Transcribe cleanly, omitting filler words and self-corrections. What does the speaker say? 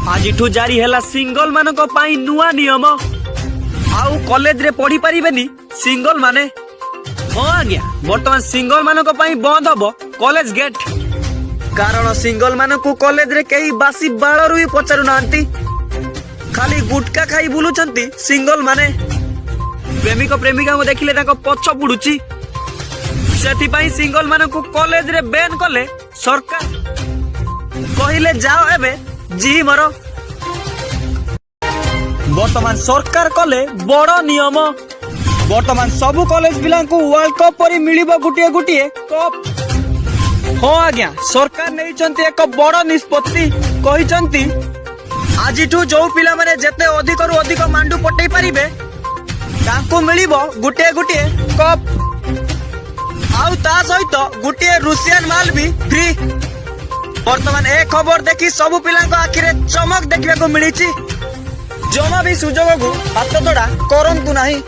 आजिठू जारी हैला सिंगल मानक पाई नुआ नियम आउ कॉलेज रे पढ़ी परिबेनी सिंगल माने। हाँ आज्ञा बर्तमान सिंगल मानक पाई बंद हबो कॉलेज गेट कारण सिंगल मानक कॉलेज रे कई बासी बाळरू ही पचारु नांती खाली गुटका खाई बुलुचंती सिंगल माने। प्रेमिक प्रेमिका को देखिले ताको पछ पुडुची सेति पाई सिंगल मानक कॉलेज रे बैन कले सरकार कहिले जाओ एबे जी मरो। वर्तमान सरकार कले बड़ नियम वर्तमान सबु कॉलेज पिला वर्ल्ड कप परी मिलिबो गुटिए गुटिए कप। हाँ आज्ञा सरकार नहीं एक बड़ निष्पत्ति कही आजिठू जो पिला माने जेते अधिक रु अधिक मांडू पटई पारिबे तांको मिलिबो गुटिए गुटिए कप आउ ता सहित गुटिए रुसियन माल भी फ्री। वर्तमान ए खबर देखी सबु पिलांको आखिरे चमक देखिबा को मिलिची जमा भी सुजोग को हाथ तोड़ा करंतु नाही।